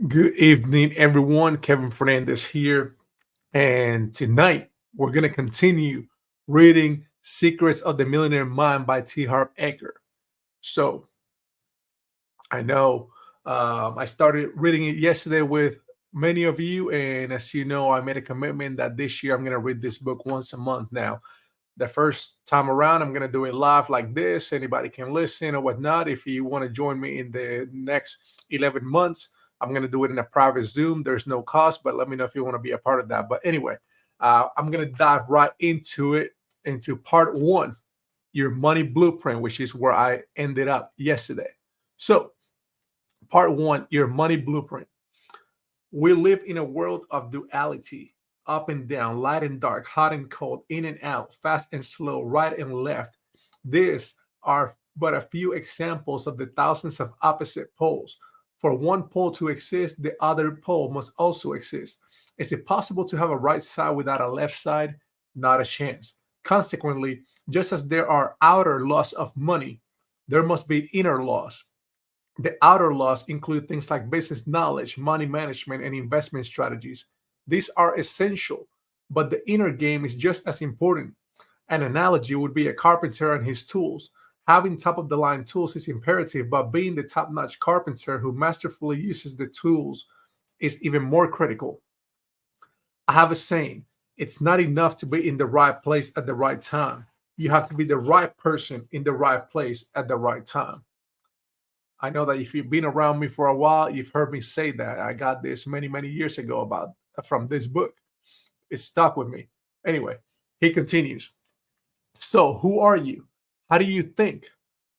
Good evening, everyone. Kevin Fernandez here. And tonight we're going to continue reading Secrets of the Millionaire Mind by T. Harv Eker. So I know I started reading it yesterday with many of you. And as you know, I made a commitment that this year I'm going to read this book once a month now. The first time around, I'm going to do it live like this. Anybody can listen or whatnot. If you want to join me in the next 11 months, I'm going to do it in a private Zoom. There's no cost, but let me know if you want to be a part of that. But anyway, I'm going to dive right into it, into part one, your money blueprint, which is where I ended up yesterday. So, part one, your money blueprint. We live in a world of duality, up and down, light and dark, hot and cold, in and out, fast and slow, right and left. These are but a few examples of the thousands of opposite poles. For one pole to exist, the other pole must also exist. Is it possible to have a right side without a left side? Not a chance. Consequently, just as there are outer laws of money, there must be inner laws. The outer laws include things like business knowledge, money management, and investment strategies. These are essential, but the inner game is just as important. An analogy would be a carpenter and his tools. Having top of the line tools is imperative, but being the top notch carpenter who masterfully uses the tools is even more critical. I have a saying, it's not enough to be in the right place at the right time. You have to be the right person in the right place at the right time. I know that if you've been around me for a while, you've heard me say that. I got this many, many years ago about from this book. It stuck with me. Anyway, he continues. So, who are you? How do you think?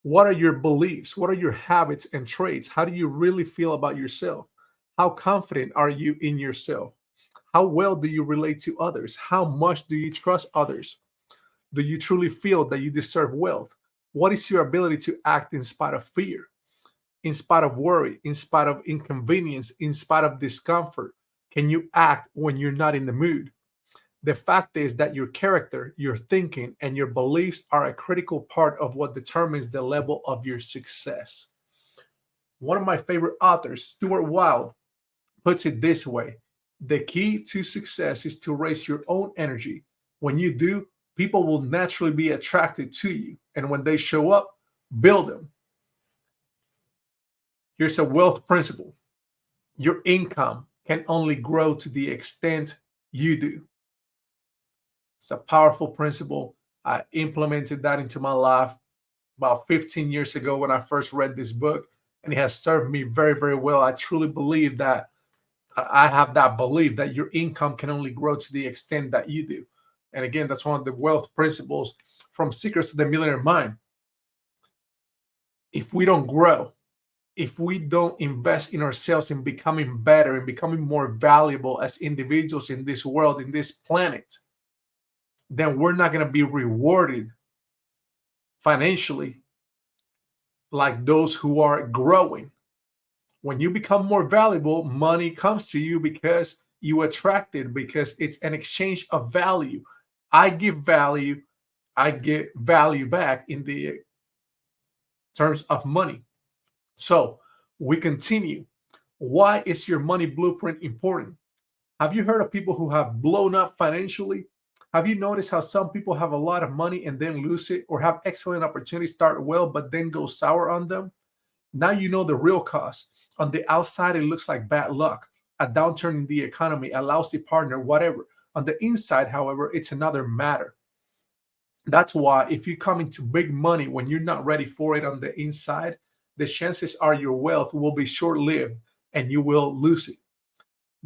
What are your beliefs? What are your habits and traits? How do you really feel about yourself? How confident are you in yourself? How well do you relate to others? How much do you trust others? Do you truly feel that you deserve wealth? What is your ability to act in spite of fear? In spite of worry, in spite of inconvenience, in spite of discomfort? Can you act when you're not in the mood? The fact is that your character, your thinking, and your beliefs are a critical part of what determines the level of your success. One of my favorite authors, Stuart Wilde, puts it this way: the key to success is to raise your own energy. When you do, people will naturally be attracted to you. And when they show up, build them. Here's a wealth principle: your income can only grow to the extent you do. It's a powerful principle. I implemented that into my life about 15 years ago when I first read this book, and it has served me very, very well. I truly believe that I have that belief that your income can only grow to the extent that you do. And again, that's one of the wealth principles from Secrets of the Millionaire Mind. If we don't grow, if we don't invest in ourselves in becoming better and becoming more valuable as individuals in this world, in this planet, then we're not going to be rewarded financially like those who are growing. When you become more valuable, money comes to you because you attract it, because it's an exchange of value. I give value, I get value back in the terms of money. So we continue. Why is your money blueprint important? Have you heard of people who have blown up financially? Have you noticed how some people have a lot of money and then lose it, or have excellent opportunities start well but then go sour on them? Now you know the real cause. On the outside, it looks like bad luck, a downturn in the economy, a lousy partner, whatever. On the inside, however, it's another matter. That's why if you come into big money when you're not ready for it on the inside, the chances are your wealth will be short lived and you will lose it.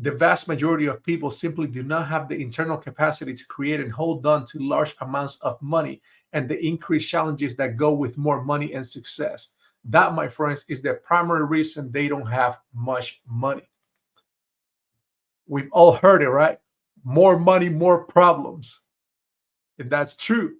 The vast majority of people simply do not have the internal capacity to create and hold on to large amounts of money and the increased challenges that go with more money and success. That, my friends, is the primary reason they don't have much money. We've all heard it, right? More money, more problems. And that's true.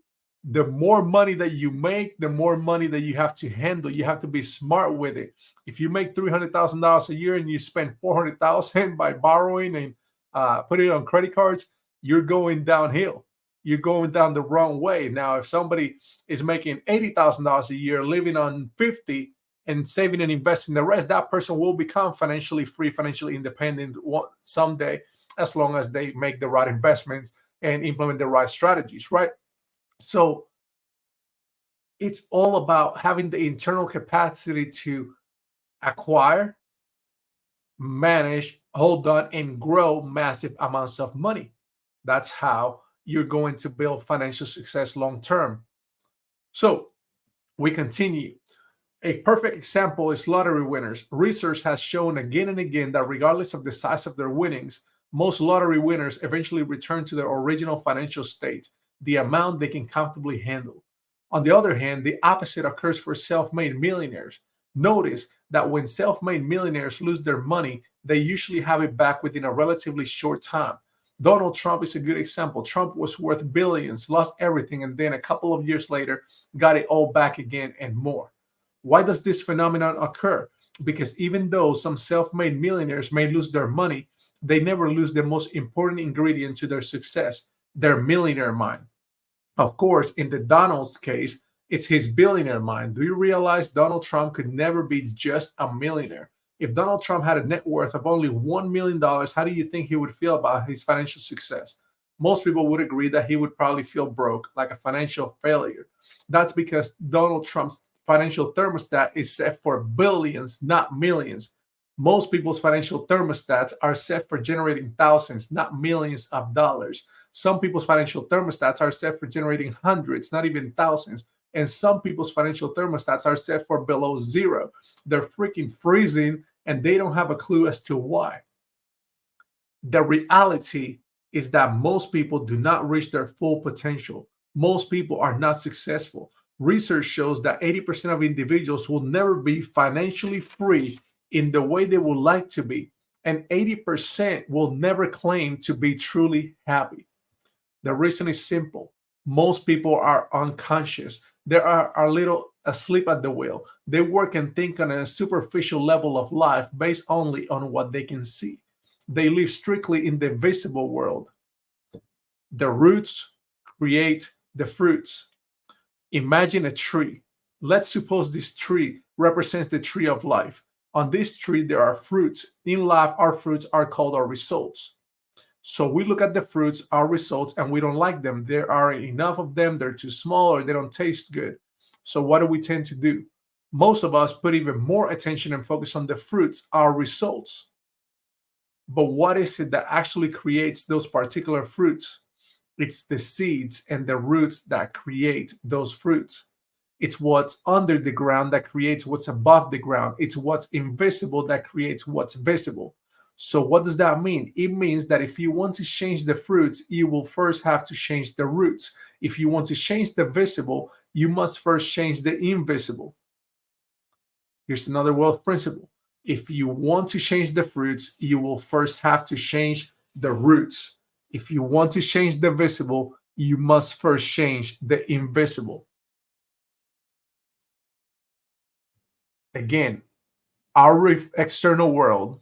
The more money that you make, the more money that you have to handle. You have to be smart with it. If you make $300,000 a year and you spend 400,000 by borrowing and put it on credit cards, you're going downhill. You're going down the wrong way. Now, if somebody is making $80,000 a year, living on 50, and saving and investing the rest, that person will become financially free, financially independent someday, as long as they make the right investments and implement the right strategies, right? So it's all about having the internal capacity to acquire, manage, hold on, and grow massive amounts of money. That's how you're going to build financial success long term. So we continue. A perfect example is lottery winners. Research has shown again and again that regardless of the size of their winnings, most lottery winners eventually return to their original financial state, the amount they can comfortably handle. On the other hand, the opposite occurs for self made millionaires. Notice that when self made millionaires lose their money, they usually have it back within a relatively short time. Donald Trump is a good example. Trump was worth billions, lost everything, and then a couple of years later got it all back again and more. Why does this phenomenon occur? Because even though some self made millionaires may lose their money, they never lose the most important ingredient to their success, their millionaire mind. Of course, in the Donald's case, it's his billionaire mind. Do you realize Donald Trump could never be just a millionaire? If Donald Trump had a net worth of only $1 million, how do you think he would feel about his financial success? Most people would agree that he would probably feel broke, like a financial failure. That's because Donald Trump's financial thermostat is set for billions, not millions. Most people's financial thermostats are set for generating thousands, not millions of dollars. Some people's financial thermostats are set for generating hundreds, not even thousands. And some people's financial thermostats are set for below zero. They're freaking freezing and they don't have a clue as to why. The reality is that most people do not reach their full potential. Most people are not successful. Research shows that 80% of individuals will never be financially free in the way they would like to be, and 80% will never claim to be truly happy. The reason is simple. Most people are unconscious. They are a little asleep at the wheel. They work and think on a superficial level of life based only on what they can see. They live strictly in the visible world. The roots create the fruits. Imagine a tree. Let's suppose this tree represents the tree of life. On this tree, there are fruits. In life, our fruits are called our results. So we look at the fruits, our results, and we don't like them. There are enough of them, they're too small, or they don't taste good. So what do we tend to do? Most of us put even more attention and focus on the fruits, our results. But what is it that actually creates those particular fruits? It's the seeds and the roots that create those fruits. It's what's under the ground that creates what's above the ground. It's what's invisible that creates what's visible. So, what does that mean? It means that if you want to change the fruits, you will first have to change the roots. If you want to change the visible, you must first change the invisible. Here's another wealth principle. If you want to change the fruits, you will first have to change the roots. If you want to change the visible, you must first change the invisible. Again, our external world,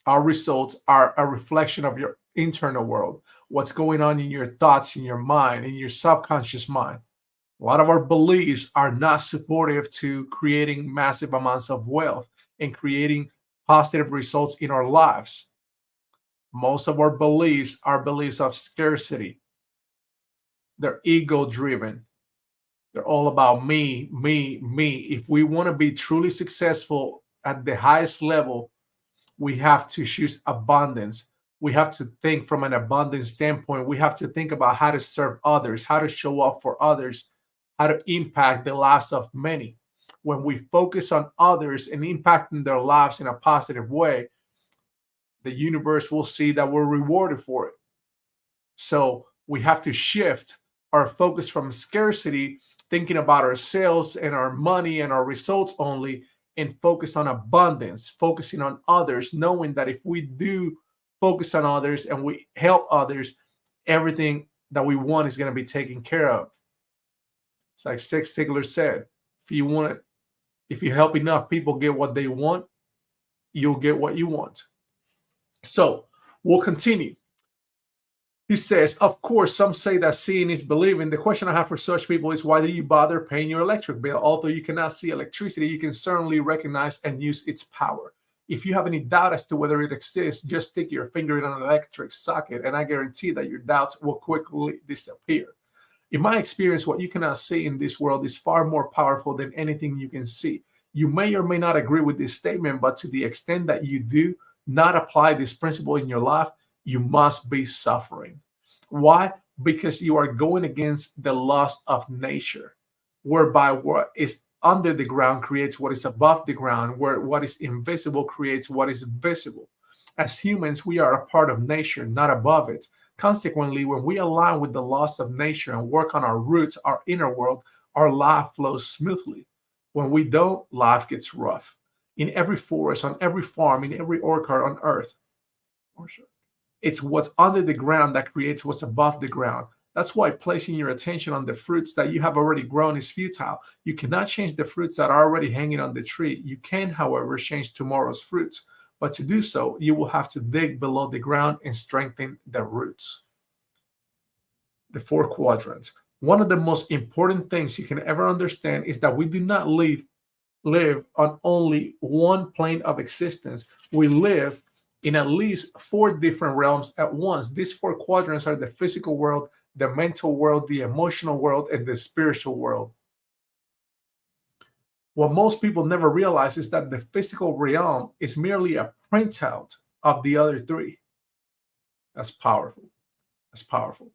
our results are a reflection of your internal world. What's going on in your thoughts, in your mind, in your subconscious mind. A lot of our beliefs are not supportive to creating massive amounts of wealth and creating positive results in our lives. Most of our beliefs are beliefs of scarcity. They're ego driven. They're all about me, me, me. If we want to be truly successful at the highest level, we have to choose abundance. We have to think from an abundance standpoint. We have to think about how to serve others, how to show up for others, how to impact the lives of many. When we focus on others and impacting their lives in a positive way, the universe will see that we're rewarded for it. So we have to shift our focus from scarcity, thinking about ourselves and our money and our results only, and focus on abundance, focusing on others, knowing that if we do focus on others and we help others, everything that we want is going to be taken care of. It's like Zig Ziglar said, if you help enough people get what they want, you'll get what you want. So we'll continue. He says, of course, some say that seeing is believing. The question I have for such people is, why do you bother paying your electric bill? Although you cannot see electricity, you can certainly recognize and use its power. If you have any doubt as to whether it exists, just stick your finger in an electric socket, and I guarantee that your doubts will quickly disappear. In my experience, what you cannot see in this world is far more powerful than anything you can see. You may or may not agree with this statement, but to the extent that you do not apply this principle in your life, you must be suffering. Why? Because you are going against the laws of nature, whereby what is under the ground creates what is above the ground, where what is invisible creates what is visible. As humans, we are a part of nature, not above it. Consequently, when we align with the laws of nature and work on our roots, our inner world, our life flows smoothly. When we don't, life gets rough. In every forest, on every farm, in every orchard on earth, it's what's under the ground that creates what's above the ground. That's why placing your attention on the fruits that you have already grown is futile. You cannot change the fruits that are already hanging on the tree. You can, however, change tomorrow's fruits. But to do so, you will have to dig below the ground and strengthen the roots. The four quadrants. One of the most important things you can ever understand is that we do not live on only one plane of existence. We live in at least four different realms at once. These four quadrants are the physical world, the mental world, the emotional world, and the spiritual world. What most people never realize is that the physical realm is merely a printout of the other three. That's powerful. That's powerful.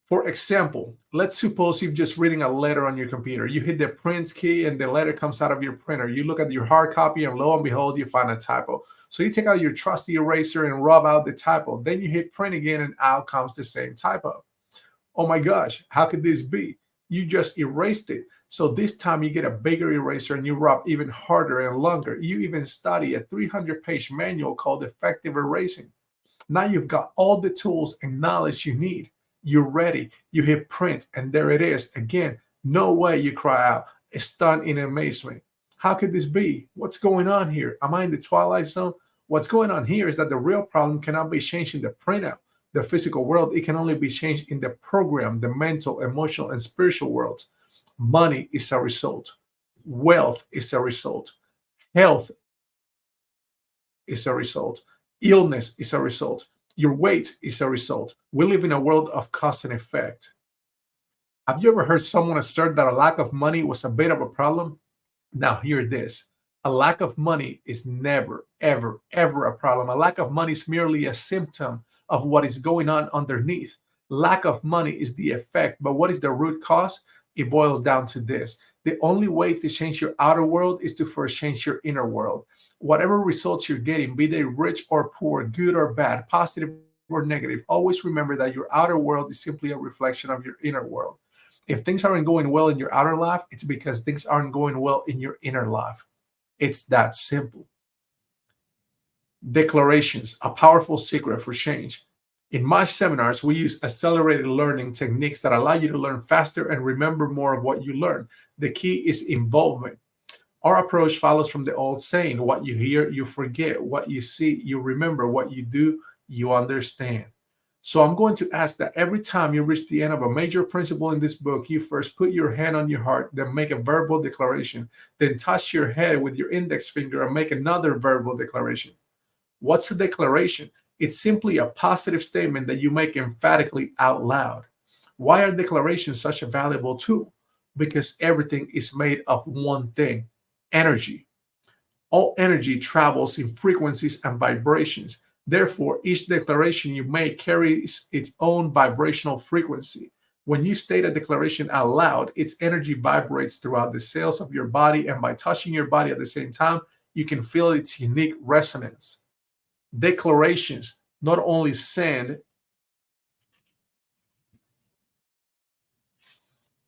For example, let's suppose you're just reading a letter on your computer. You hit the print key and the letter comes out of your printer. You look at your hard copy and lo and behold, you find a typo. So you take out your trusty eraser and rub out the typo. Then you hit print again and out comes the same typo. Oh my gosh, how could this be? You just erased it. So this time you get a bigger eraser and you rub even harder and longer. You even study a 300-page manual called Effective Erasing. Now you've got all the tools and knowledge you need. You're ready. You hit print, and there it is. Again, no way, you cry out, stunned in amazement. How could this be? What's going on here? Am I in the Twilight Zone? What's going on here is that the real problem cannot be changed in the printout, the physical world. It can only be changed in the program, the mental, emotional, and spiritual worlds. Money is a result. Wealth is a result. Health is a result. Illness is a result. Your weight is a result. We live in a world of cause and effect. Have you ever heard someone assert that a lack of money was a bit of a problem? Now, hear this. A lack of money is never, ever, ever a problem. A lack of money is merely a symptom of what is going on underneath. Lack of money is the effect, but what is the root cause? It boils down to this. The only way to change your outer world is to first change your inner world. Whatever results you're getting, be they rich or poor, good or bad, positive or negative, always remember that your outer world is simply a reflection of your inner world. If things aren't going well in your outer life, it's because things aren't going well in your inner life. It's that simple. Declarations, a powerful secret for change. In my seminars, we use accelerated learning techniques that allow you to learn faster and remember more of what you learn. The key is involvement. Our approach follows from the old saying, what you hear, you forget. What you see, you remember. What you do, you understand. So I'm going to ask that every time you reach the end of a major principle in this book, you first put your hand on your heart, then make a verbal declaration, then touch your head with your index finger and make another verbal declaration. What's a declaration? It's simply a positive statement that you make emphatically out loud. Why are declarations such a valuable tool? Because everything is made of one thing: energy. All energy travels in frequencies and vibrations. Therefore, each declaration you make carries its own vibrational frequency. When you state a declaration out loud, its energy vibrates throughout the cells of your body, and by touching your body at the same time, you can feel its unique resonance. Declarations not only send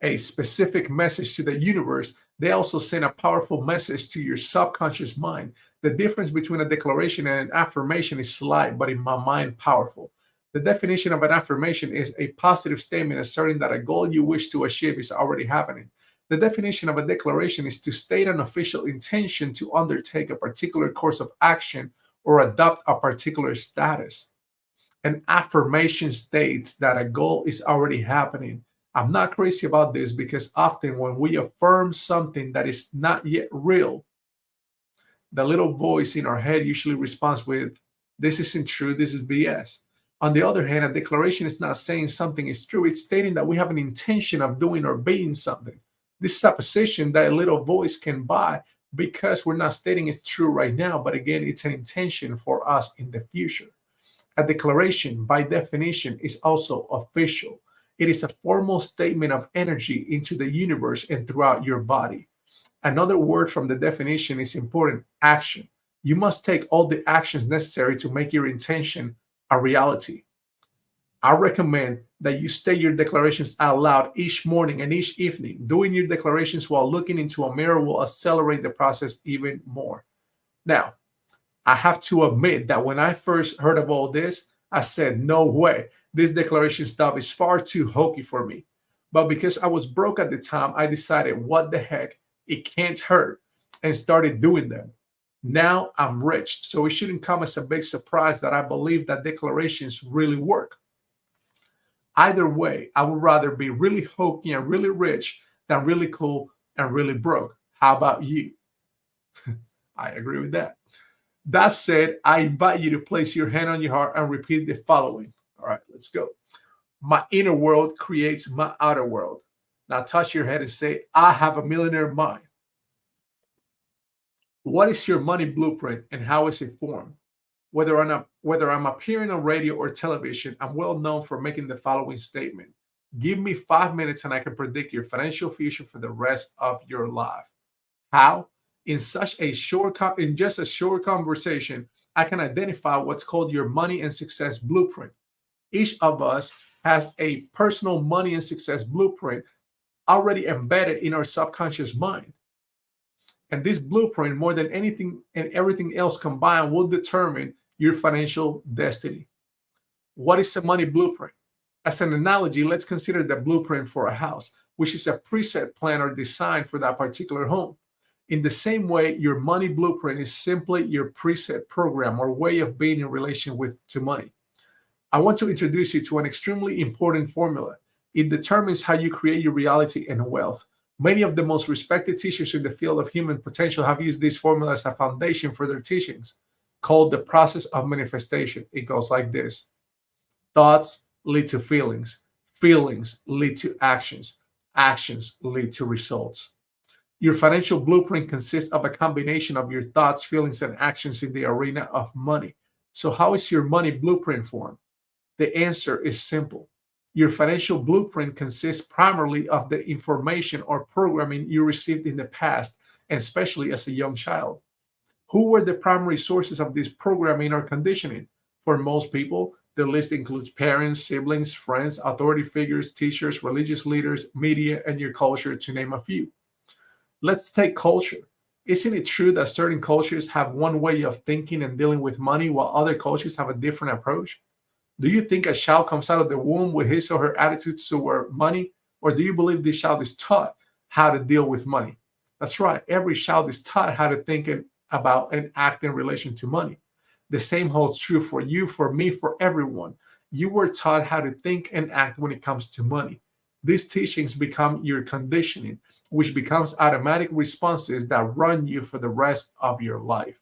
a specific message to the universe, they also send a powerful message to your subconscious mind. The difference between a declaration and an affirmation is slight, but in my mind, powerful. The definition of an affirmation is a positive statement asserting that a goal you wish to achieve is already happening. The definition of a declaration is to state an official intention to undertake a particular course of action or adopt a particular status. An affirmation states that a goal is already happening. I'm not crazy about this because often when we affirm something that is not yet real, the little voice in our head usually responds with, "This isn't true, this is BS." On the other hand, a declaration is not saying something is true, it's stating that we have an intention of doing or being something. This is a position that a little voice can buy because we're not stating it's true right now, but again, it's an intention for us in the future. A declaration, by definition, is also official. It is a formal statement of energy into the universe and throughout your body. Another word from the definition is important: action. You must take all the actions necessary to make your intention a reality. I recommend that you state your declarations out loud each morning and each evening. Doing your declarations while looking into a mirror will accelerate the process even more. Now, I have to admit that when I first heard of all this, I said, no way. This declaration stuff is far too hokey for me. But because I was broke at the time, I decided, what the heck? It can't hurt, and started doing them. Now I'm rich, so it shouldn't come as a big surprise that I believe that declarations really work. Either way, I would rather be really hokey and really rich than really cool and really broke. How about you? I agree with that. That said, I invite you to place your hand on your heart and repeat the following. All right, let's go. My inner world creates my outer world. Now touch your head and say, I have a millionaire mind. What is your money blueprint and how is it formed? Whether I'm appearing on radio or television, I'm well known for making the following statement. Give me 5 minutes and I can predict your financial future for the rest of your life. How? In just a short conversation, I can identify what's called your money and success blueprint. Each of us has a personal money and success blueprint already embedded in our subconscious mind. And this blueprint, more than anything and everything else combined, will determine your financial destiny. What is a money blueprint? As an analogy, let's consider the blueprint for a house, which is a preset plan or design for that particular home. In the same way, your money blueprint is simply your preset program or way of being in relation with to money. I want to introduce you to an extremely important formula. It determines how you create your reality and wealth. Many of the most respected teachers in the field of human potential have used this formula as a foundation for their teachings, called the process of manifestation. It goes like this: thoughts lead to feelings, feelings lead to actions, actions lead to results. Your financial blueprint consists of a combination of your thoughts, feelings, and actions in the arena of money. So, how is your money blueprint formed? The answer is simple. Your financial blueprint consists primarily of the information or programming you received in the past, and especially as a young child. Who were the primary sources of this programming or conditioning? For most people, the list includes parents, siblings, friends, authority figures, teachers, religious leaders, media, and your culture, to name a few. Let's take culture. Isn't it true that certain cultures have one way of thinking and dealing with money while other cultures have a different approach? Do you think a child comes out of the womb with his or her attitudes toward money? Or do you believe this child is taught how to deal with money? That's right. Every child is taught how to think about and act in relation to money. The same holds true for you, for me, for everyone. You were taught how to think and act when it comes to money. These teachings become your conditioning, which becomes automatic responses that run you for the rest of your life.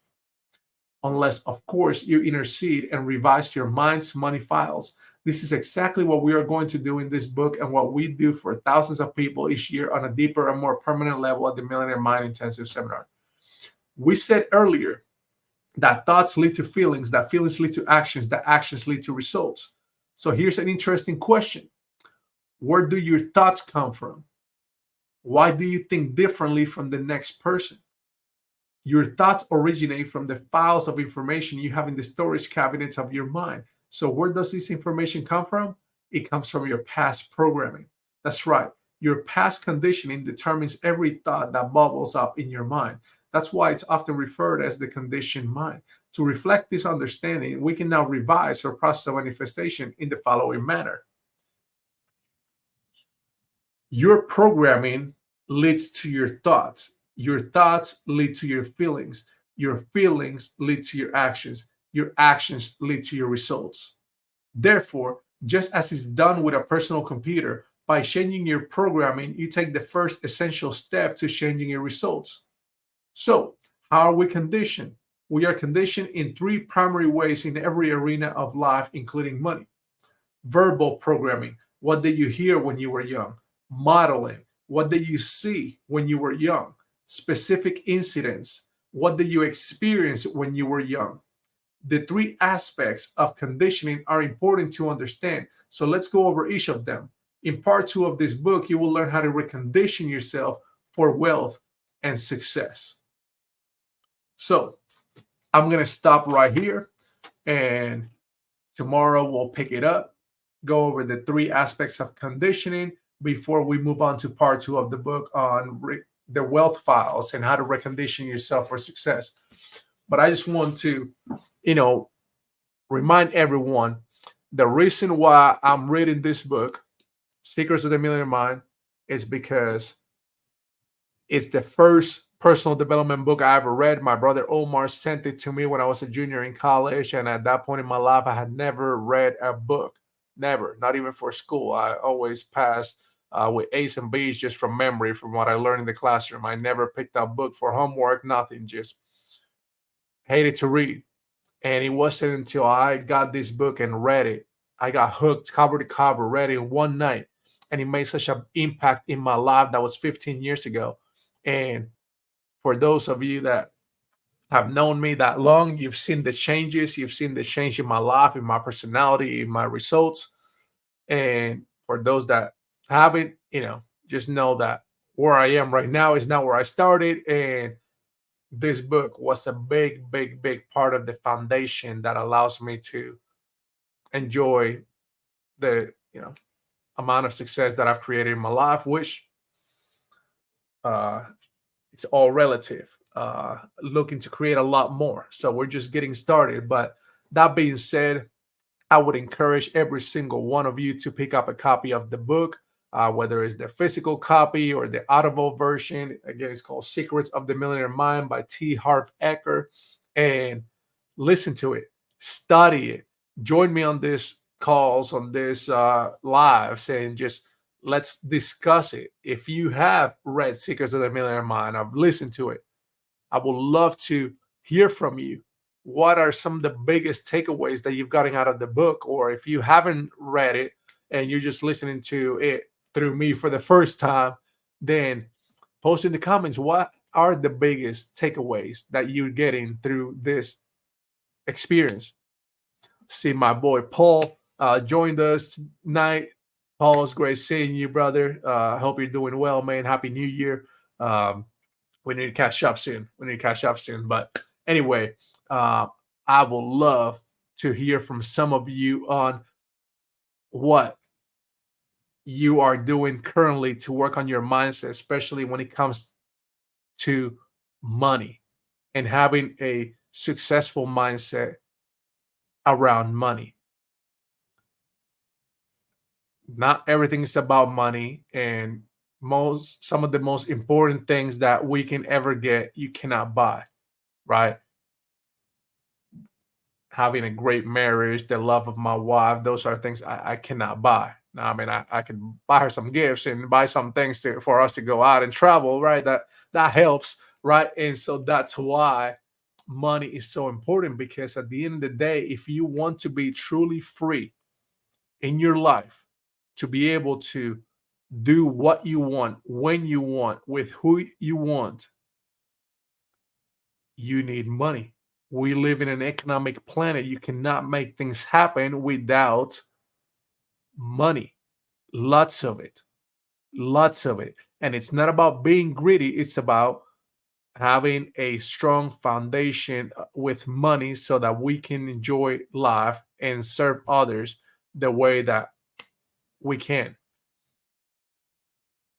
Unless, of course, you intercede and revise your mind's money files. This is exactly what we are going to do in this book and what we do for thousands of people each year on a deeper and more permanent level at the Millionaire Mind Intensive Seminar. We said earlier that thoughts lead to feelings, that feelings lead to actions, that actions lead to results. So here's an interesting question. Where do your thoughts come from? Why do you think differently from the next person? Your thoughts originate from the files of information you have in the storage cabinets of your mind. So, where does this information come from? It comes from your past programming. That's right. Your past conditioning determines every thought that bubbles up in your mind. That's why it's often referred as the conditioned mind. To reflect this understanding, we can now revise our process of manifestation in the following manner. Your programming leads to your thoughts. Your thoughts lead to your feelings lead to your actions lead to your results. Therefore, just as is done with a personal computer, by changing your programming, you take the first essential step to changing your results. So, how are we conditioned? We are conditioned in three primary ways in every arena of life, including money. Verbal programming. What did you hear when you were young? Modeling. What did you see when you were young? Specific incidents. What did you experience when you were young? The three aspects of conditioning are important to understand. So let's go over each of them. In part two of this book, you will learn how to recondition yourself for wealth and success. So I'm going to stop right here, and tomorrow we'll pick it up, go over the three aspects of conditioning before we move on to part two of the book on the wealth files and how to recondition yourself for success. But I just want to, you know, remind everyone the reason why I'm reading this book, Secrets of the Millionaire Mind, is because it's the first personal development book I ever read. My brother Omar sent it to me when I was a junior in college. And at that point in my life, I had never read a book. Never, not even for school. I always passed with A's and B's just from memory, from what I learned in the classroom. I never picked up a book for homework, nothing, just hated to read. And it wasn't until I got this book and read it, I got hooked cover to cover, read it in one night. And it made such an impact in my life. That was 15 years ago. And for those of you that have known me that long, you've seen the changes, you've seen the change in my life, in my personality, in my results. And for those that haven't, just know that where I am right now is not where I started. And this book was a big, big, big part of the foundation that allows me to enjoy the, amount of success that I've created in my life, which uh, it's all relative. Looking to create a lot more. So we're just getting started. But that being said, I would encourage every single one of you to pick up a copy of the book, whether it's the physical copy or the audible version. Again, it's called Secrets of the Millionaire Mind by T. Harv Eker. And listen to it, study it. Join me on this calls, on this lives, and just let's discuss it. If you have read Secrets of the Millionaire Mind, I've listened to it, I would love to hear from you. What are some of the biggest takeaways that you've gotten out of the book? Or if you haven't read it and you're just listening to it through me for the first time, then post in the comments what are the biggest takeaways that you're getting through this experience. See, my boy Paul joined us tonight. Paul, it's great seeing you, brother. Hope you're doing well, man. Happy New Year. Um, we need to catch up soon. But anyway, I would love to hear from some of you on what you are doing currently to work on your mindset, especially when it comes to money and having a successful mindset around money. Not everything is about money, and some of the most important things that we can ever get, you cannot buy, right? Having a great marriage, the love of my wife, those are things I cannot buy. Now, I mean, I can buy her some gifts and buy some things for us to go out and travel, right? That helps, right? And so that's why money is so important, because at the end of the day, if you want to be truly free in your life, to be able to do what you want, when you want, with who you want, you need money. We live in an economic planet. You cannot make things happen without money. Lots of it. Lots of it. And it's not about being greedy, it's about having a strong foundation with money so that we can enjoy life and serve others the way that we can.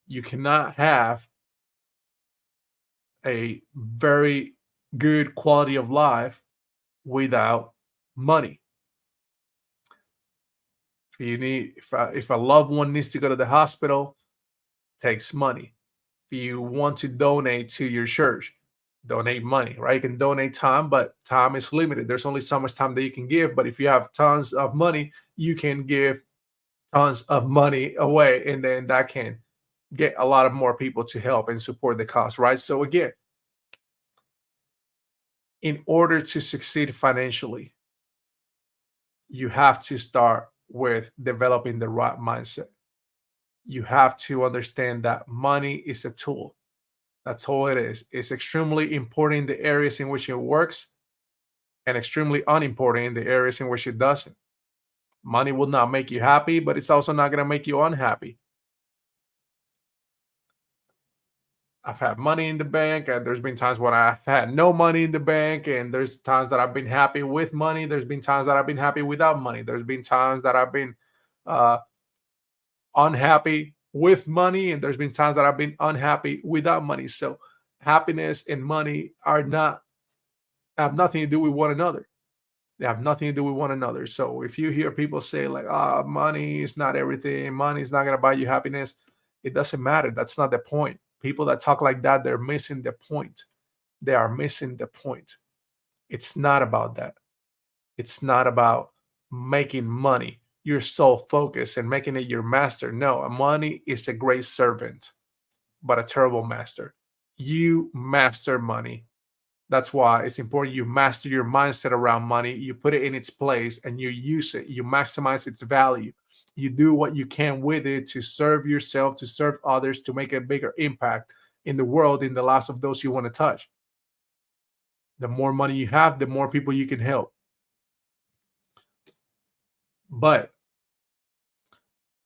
You cannot have a very good quality of life without money. If a loved one needs to go to the hospital, takes money. If you want to donate to your church, Donate money, right? You can donate time, but time is limited. There's only so much time that you can give. But if you have tons of money, you can give tons of money away, and then that can get a lot of more people to help and support the cause, right? So again, in order to succeed financially, you have to start with developing the right mindset. You have to understand that money is a tool. That's all it is. It's extremely important in the areas in which it works and extremely unimportant in the areas in which it doesn't. Money will not make you happy, but it's also not going to make you unhappy. I've had money in the bank, and there's been times when I've had no money in the bank, and there's times that I've been happy with money. There's been times that I've been happy without money. There's been times that I've been uh, unhappy with money, and there's been times that I've been unhappy without money. So happiness and money are not have nothing to do with one another. They have nothing to do with one another. So if you hear people say like, "Ah, money is not everything. Money is not gonna buy you happiness," it doesn't matter. That's not the point. People that talk like that, they're missing the point. They are missing the point. It's not about that. It's not about making money your sole focus and making it your master. No, money is a great servant, but a terrible master. You master money. That's why it's important you master your mindset around money. You put it in its place and you use it. You maximize its value. You do what you can with it to serve yourself, to serve others, to make a bigger impact in the world, in the lives of those you want to touch. The more money you have, the more people you can help. But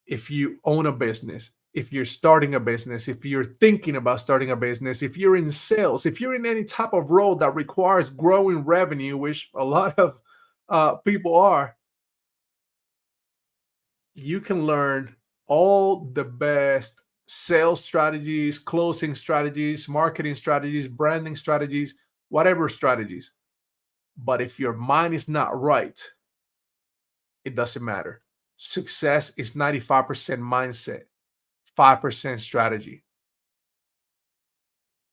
if you own a business, if you're starting a business, if you're thinking about starting a business, if you're in sales, if you're in any type of role that requires growing revenue, which a lot of people are, you can learn all the best sales strategies, closing strategies, marketing strategies, branding strategies, whatever strategies. But if your mind is not right, it doesn't matter. Success is 95% mindset, 5% strategy.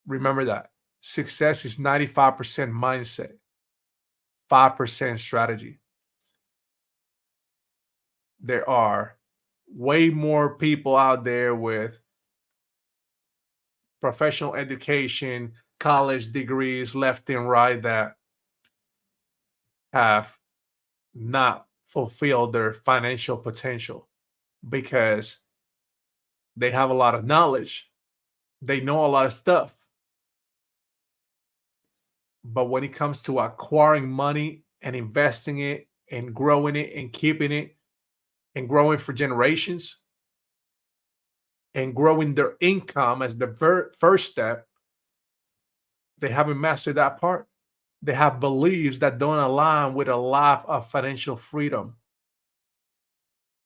Remember that. Success is 95% mindset, 5% strategy. There are way more people out there with professional education, college degrees left and right that have not fulfilled their financial potential because they have a lot of knowledge. They know a lot of stuff. But when it comes to acquiring money and investing it and growing it and keeping it and growing for generations and growing their income as the first step, they haven't mastered that part. They have beliefs that don't align with a life of financial freedom.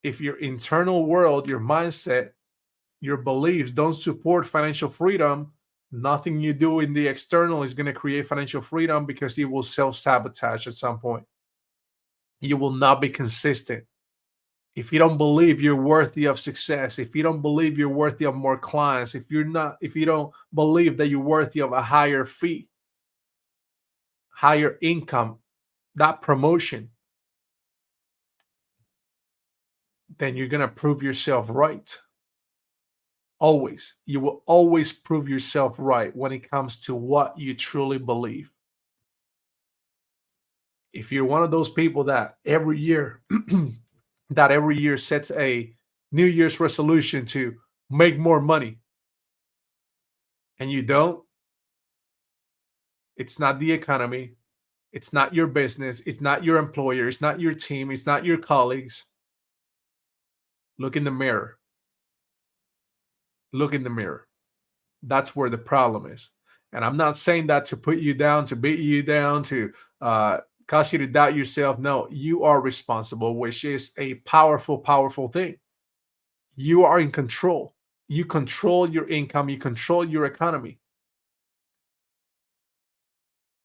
If your internal world, your mindset, your beliefs don't support financial freedom, nothing you do in the external is going to create financial freedom because you will self sabotage at some point. You will not be consistent. If you don't believe you're worthy of success, if you don't believe you're worthy of more clients, if you don't believe that you're worthy of a higher fee, higher income, that promotion, then you're going to prove yourself right. Always. You will always prove yourself right when it comes to what you truly believe. If you're one of those people that every year sets a New Year's resolution to make more money and you don't, it's not the economy, it's not your business, it's not your employer, it's not your team, it's not your colleagues. Look in the mirror. Look in the mirror. That's where the problem is. And I'm not saying that to put you down, to beat you down, to cause you to doubt yourself. No, you are responsible, which is a powerful, powerful thing. You are in control. You control your income, you control your economy.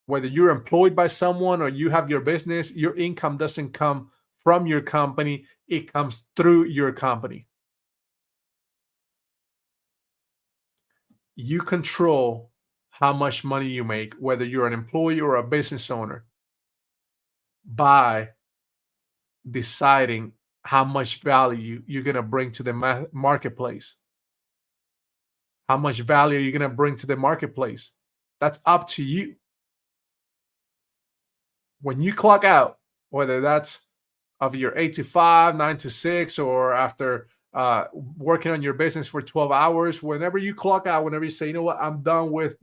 Whether you're employed by someone or you have your business, your income doesn't come from your company, it comes through your company. You control how much money you make, whether you're an employee or a business owner, by deciding how much value you're going to bring to the marketplace. How much value are you going to bring to the marketplace? That's up to you. When you clock out, whether that's of your 8 to 5, 9 to 6, or after working on your business for 12 hours, whenever you clock out, whenever you say, you know what, I'm done with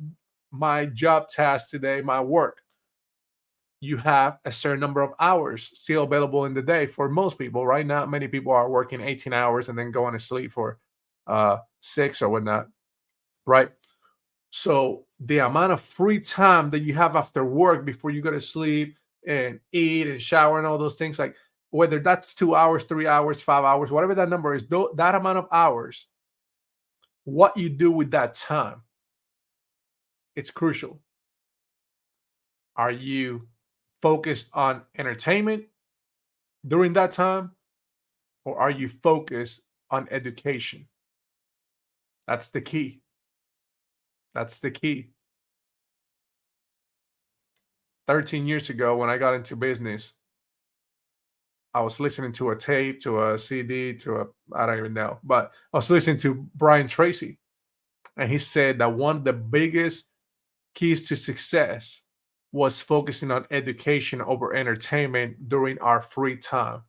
my job task today, my work, you have a certain number of hours still available in the day for most people. Right now, many people are working 18 hours and then going to sleep for 6 or whatnot, right? So the amount of free time that you have after work before you go to sleep and eat and shower and all those things, like whether that's 2 hours, 3 hours, 5 hours, whatever that number is, that amount of hours, what you do with that time, it's crucial. Are you focused on entertainment during that time, or are you focused on education? That's the key. That's the key. 13 years ago, when I got into business, I was listening to a tape, to a CD, I don't even know, but I was listening to Brian Tracy, and he said that one of the biggest keys to success was focusing on education over entertainment during our free time,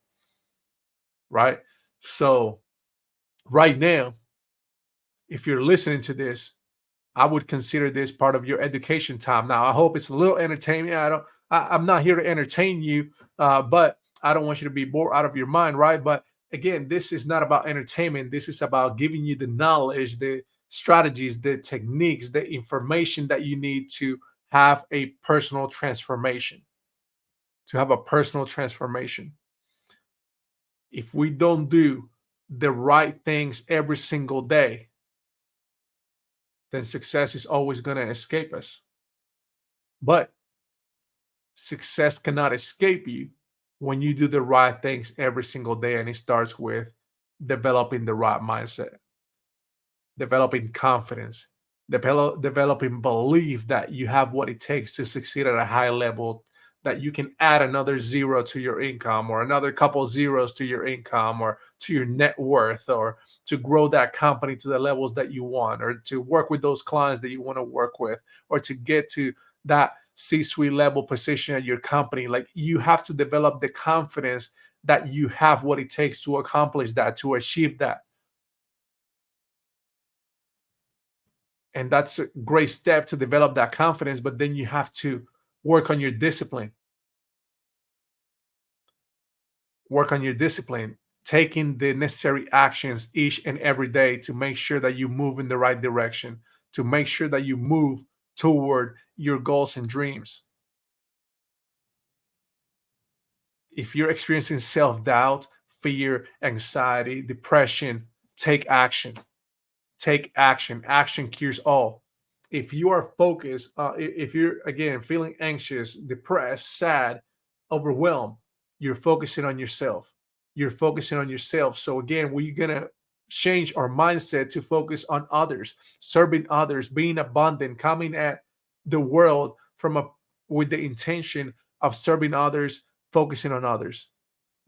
right? So, right now, if you're listening to this, I would consider this part of your education time. Now, I hope it's a little entertaining. I'm not here to entertain you, but I don't want you to be bored out of your mind, right? But again, this is not about entertainment. This is about giving you the knowledge, the strategies, the techniques, the information that you need to have a personal transformation. To have a personal transformation. If we don't do the right things every single day, then success is always going to escape us. But success cannot escape you when you do the right things every single day. And it starts with developing the right mindset, developing confidence, developing belief that you have what it takes to succeed at a high level, that you can add another zero to your income, or another couple zeros to your income, or to your net worth, or to grow that company to the levels that you want, or to work with those clients that you want to work with, or to get to that C-suite level position at your company. Like, you have to develop the confidence that you have what it takes to accomplish that, to achieve that. And that's a great step to develop that confidence, but then you have to work on your discipline. Work on your discipline, taking the necessary actions each and every day to make sure that you move in the right direction, to make sure that you move toward your goals and dreams. If you're experiencing self-doubt, fear, anxiety, depression, take action. Take action. Action cures all. If you are focused, if you're again feeling anxious, depressed, sad, overwhelmed, you're focusing on yourself. You're focusing on yourself. So again, we're gonna change our mindset to focus on others, serving others, being abundant, coming at the world from a with the intention of serving others, focusing on others.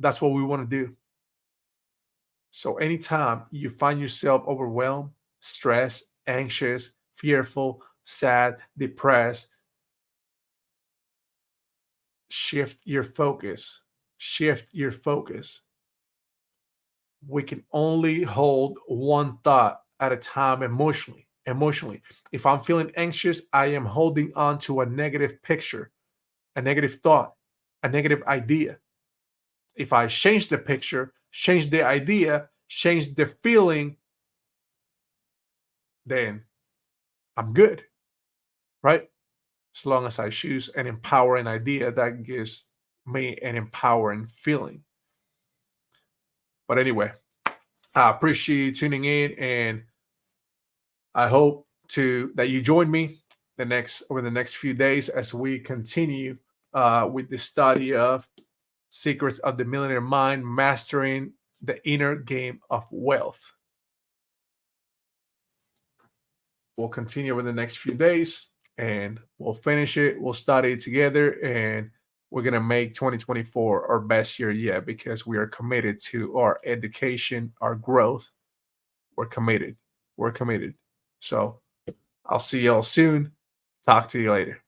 That's what we want to do. So anytime you find yourself overwhelmed, stressed, anxious, fearful, sad, depressed, shift your focus. Shift your focus. We can only hold one thought at a time emotionally. Emotionally. If I'm feeling anxious, I am holding on to a negative picture, a negative thought, a negative idea. If I change the picture, change the idea, change the feeling, then I'm good, right? As long as I choose an empowering idea that gives me an empowering feeling. But anyway, I appreciate you tuning in, and I hope to that you join me over the next few days as we continue with the study of Secrets of the Millionaire Mind, Mastering the Inner Game of Wealth. We'll continue over the next few days. and we'll finish it. We'll study it together, and we're gonna make 2024 our best year yet because we are committed to our education, our growth. We're committed. We're committed. So I'll see y'all soon. Talk to you later.